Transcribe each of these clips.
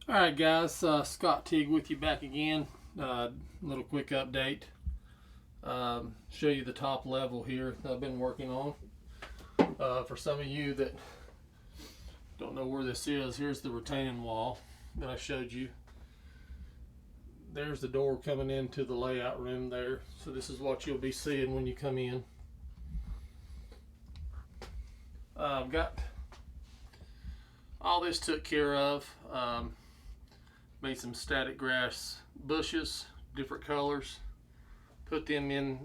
Alright guys, Scott Teague with you back again. Little quick update. Show you the top level here that I've been working on. For some of you that don't know where this is, here's the retaining wall that I showed you. There's the door coming into the layout room there. So this is what you'll be seeing when you come in. I've got all this took care of. Made some static grass bushes, different colors. Put them in,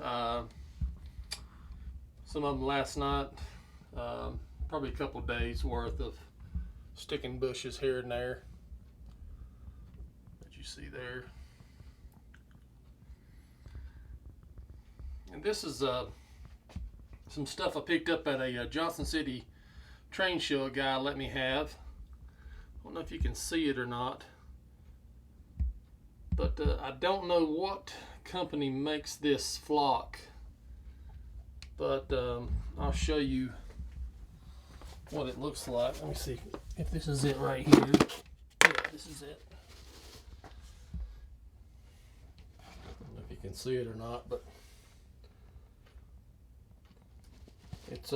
some of them last night. Probably a couple of days worth of sticking bushes here and there that you see there. And this is some stuff I picked up at a Johnson City train show a guy let me have. I don't know if you can see it or not, but I don't know what company makes this flock, but I'll show you what it looks like. Let me see if this is it right here. Yeah, this is it. I don't know if you can see it or not, but it's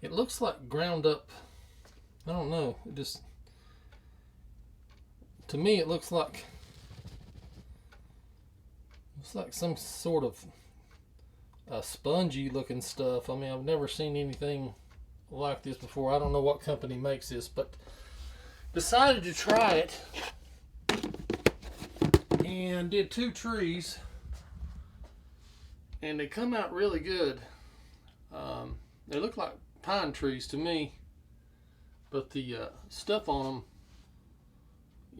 it looks like ground up. I don't know. It just, to me, it looks like some sort of spongy looking stuff. I mean, I've never seen anything like this before. I don't know what company makes this, but decided to try it and did 2 trees, and they come out really good. They look like pine trees to me, but the stuff on them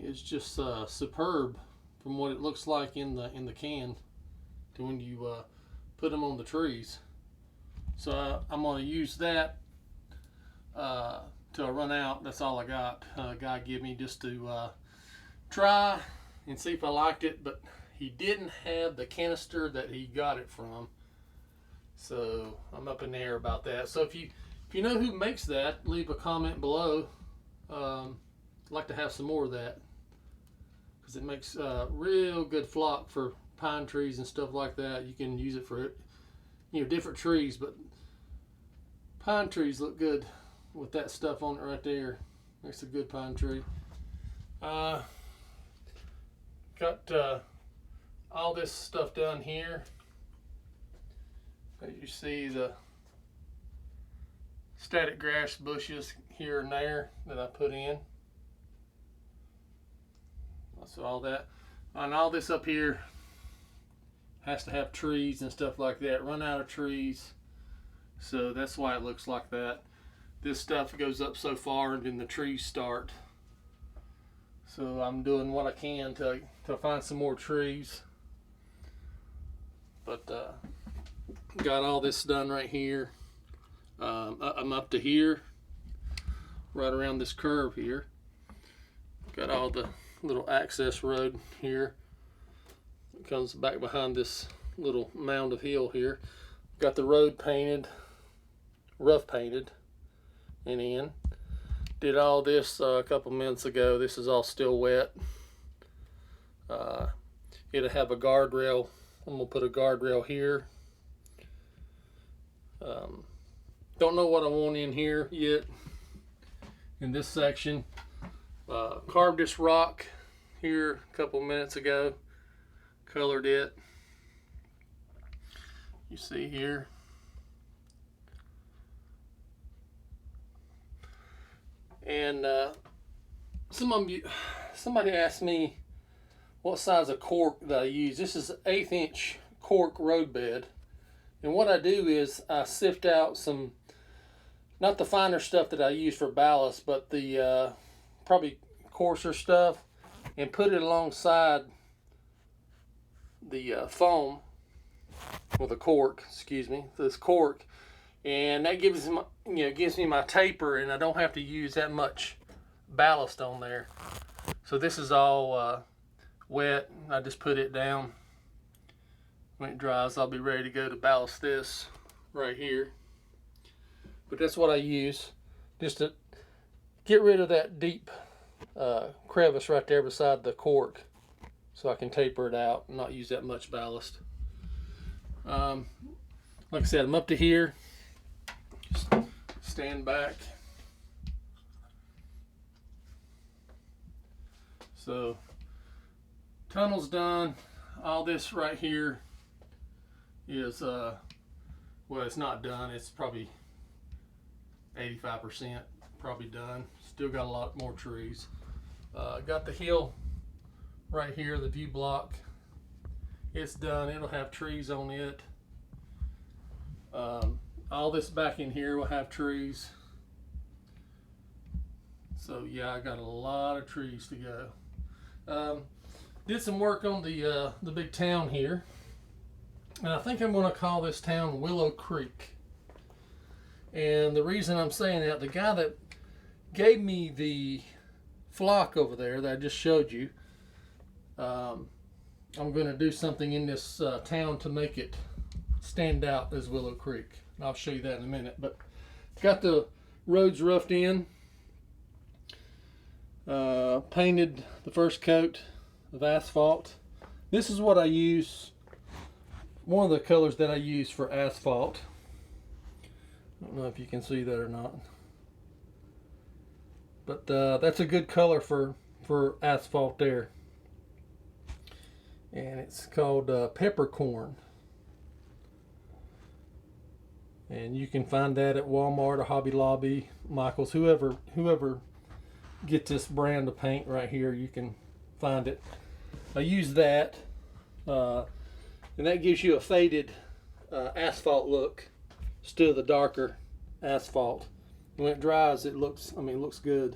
is just superb from what it looks like in the can to when you put them on the trees. So I'm going to use that till I run out. That's all I got. Guy gave me just to try and see if I liked it, but he didn't have the canister that he got it from. So I'm up in the air about that. So if you know who makes that, leave a comment below. I'd like to have some more of that, because it makes real good flock for pine trees and stuff like that. You can use it for, different trees, but pine trees look good with that stuff on it right there. Makes a good pine tree. Got all this stuff down here. As you see, the static grass bushes here and there that I put in. So all that, and all this up here has to have trees and stuff like that. Run out of trees, so that's why it looks like that. This stuff goes up so far and then the trees start. So I'm doing what I can to find some more trees. But got all this done right here. I'm up to here, right around this curve here. Got all the little access road here. It comes back behind this little mound of hill here. Got the road painted, rough painted, and in. Did all this a couple minutes ago. This is all still wet. It'll have a guardrail. I'm gonna put a guardrail here. Don't know what I want in here yet in this section. Carved this rock here a couple minutes ago, colored it. You see here. And somebody asked me what size of cork that I use. This is 1/8 inch cork road bed. And what I do is I sift out some, not the finer stuff that I use for ballast, but the probably coarser stuff, and put it alongside the foam, or the cork, this cork, and that gives me my taper, and I don't have to use that much ballast on there. So this is all wet. I just put it down. When it dries, I'll be ready to go to ballast this right here. But that's what I use, just to get rid of that deep crevice right there beside the cork, so I can taper it out and not use that much ballast. Like I said, I'm up to here. Stand back. So tunnel's done. All this right here is well, it's not done. It's probably 85% probably done. Still got a lot more trees. Got the hill right here, the view block. It's done. It'll have trees on it. All this back in here will have trees. So yeah, I got a lot of trees to go. Did some work on the big town here, and I think I'm going to call this town Willow Creek. And the reason I'm saying that, the guy that gave me the flock over there that I just showed you, I'm going to do something in this town to make it stand out as Willow Creek. And I'll show you that in a minute. But got the roads roughed in, painted the first coat of asphalt. This is what I use, one of the colors that I use for asphalt. I don't know if you can see that or not, but that's a good color for asphalt there. And it's called peppercorn, and you can find that at Walmart or Hobby Lobby, Michaels, whoever gets this brand of paint right here, you can find it. I use that, and that gives you a faded asphalt look, still the darker asphalt. When it dries, it looks good.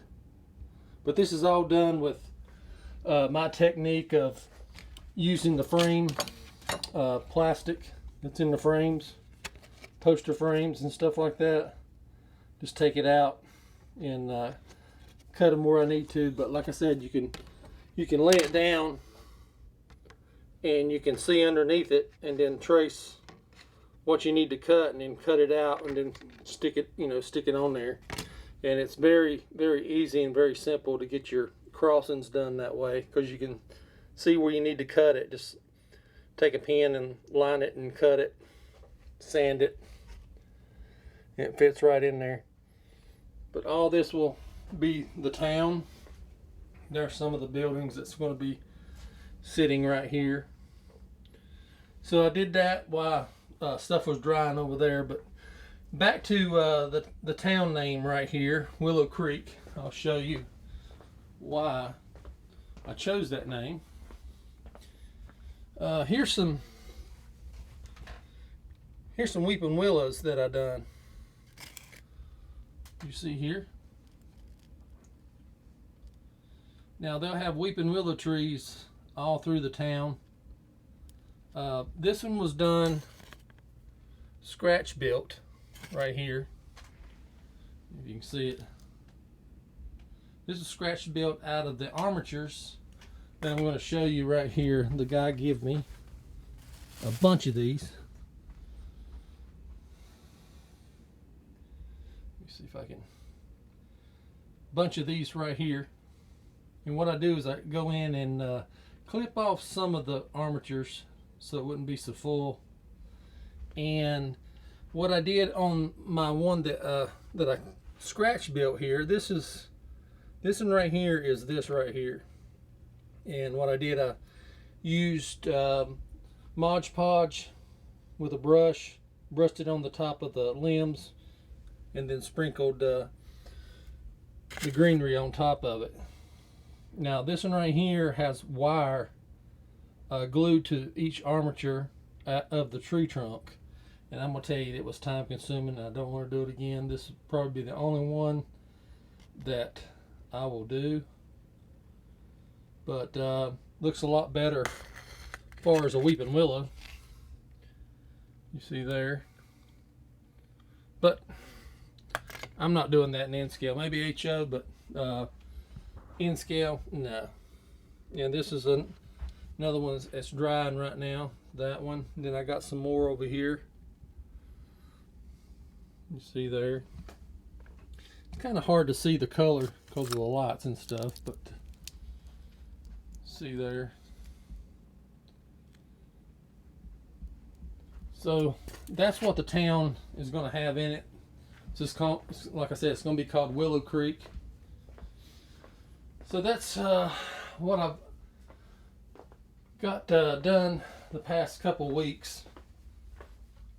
But this is all done with my technique of using the frame plastic that's in the frames, poster frames and stuff like that. Just take it out and cut them where I need to. But like I said, you can lay it down and you can see underneath it, and then trace what you need to cut, and then cut it out, and then stick it on there. And it's very, very easy and very simple to get your crossings done that way, because you can see where you need to cut it. Just take a pin and line it and cut it, sand it, and it fits right in there. But all this will be the town. There are some of the buildings that's going to be sitting right here. So I did that while stuff was drying over there. But back to the town name right here, Willow Creek. I'll show you why I chose that name. Here's some weeping willows that I done. You see here. Now they'll have weeping willow trees all through the town. This one was done scratch built right here. If you can see it. This is scratch built out of the armatures that I'm going to show you right here. The guy gave me a bunch of these. Let me see if I can. Bunch of these right here. And what I do is I go in and clip off some of the armatures so it wouldn't be so full. And what I did on my one that I scratch built here, this one right here is this right here. And what I did, I used Mod Podge with a brush, brushed it on the top of the limbs, and then sprinkled the greenery on top of it. Now this one right here has wire glued to each armature of the tree trunk, and I'm gonna tell you it was time consuming. I don't want to do it again. This will probably be the only one that I will do, but looks a lot better as far as a weeping willow. You see there, but I'm not doing that in N scale. Maybe HO, but in scale, no. And this is another one that's drying right now. That one. Then I got some more over here. You see there. kind of hard to see the color because of the lights and stuff, but see there. So that's what the town is going to have in it. It's just called, like I said, it's going to be called Willow Creek. So that's what I've got done the past couple weeks.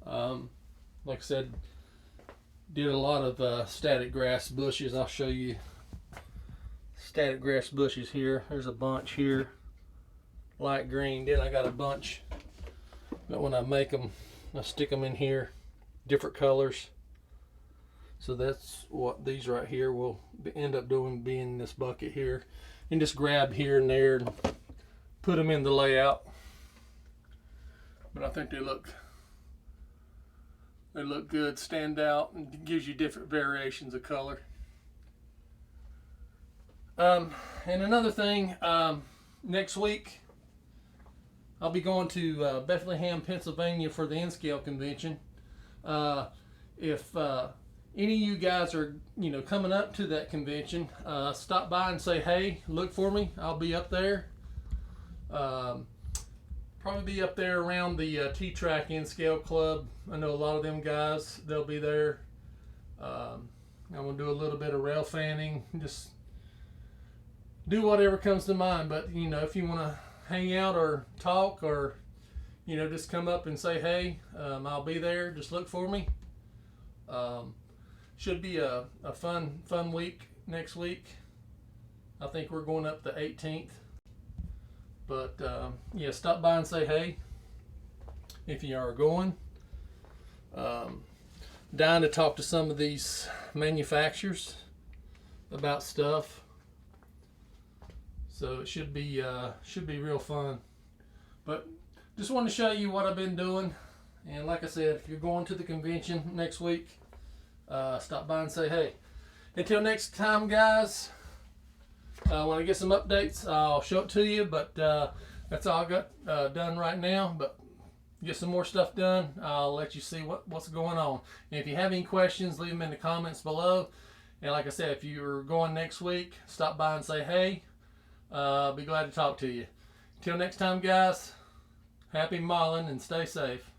Like I said, did a lot of static grass bushes. I'll show you static grass bushes here. There's a bunch here, light green. Then I got a bunch, but when I make them, I stick them in here, different colors. So that's what these right here will end up doing, being in this bucket here. And just grab here and there and put them in the layout. But I think they look good, stand out, and gives you different variations of color. And another thing, next week I'll be going to Bethlehem, Pennsylvania for the N-Scale convention. If any of you guys are, coming up to that convention, stop by and say hey, look for me. I'll be up there. Probably be up there around the T-Track N-Scale Club. I know a lot of them guys, they'll be there. I'm going to do a little bit of rail fanning, just do whatever comes to mind. But, if you want to hang out or talk or, just come up and say hey, I'll be there. Just look for me. Should be a fun week next week. I think we're going up the 18th. But yeah, stop by and say hey if you are going. Dying to talk to some of these manufacturers about stuff. So it should be real fun. But just want to show you what I've been doing. And like I said, if you're going to the convention next week, stop by and say hey. Until next time, guys. When I get some updates, I'll show it to you, but that's all I got done right now. But get some more stuff done, I'll let you see what's going on. And if you have any questions, leave them in the comments below. And like I said, if you're going next week, stop by and say hey. Be glad to talk to you. Until next time, guys, happy mauling and stay safe.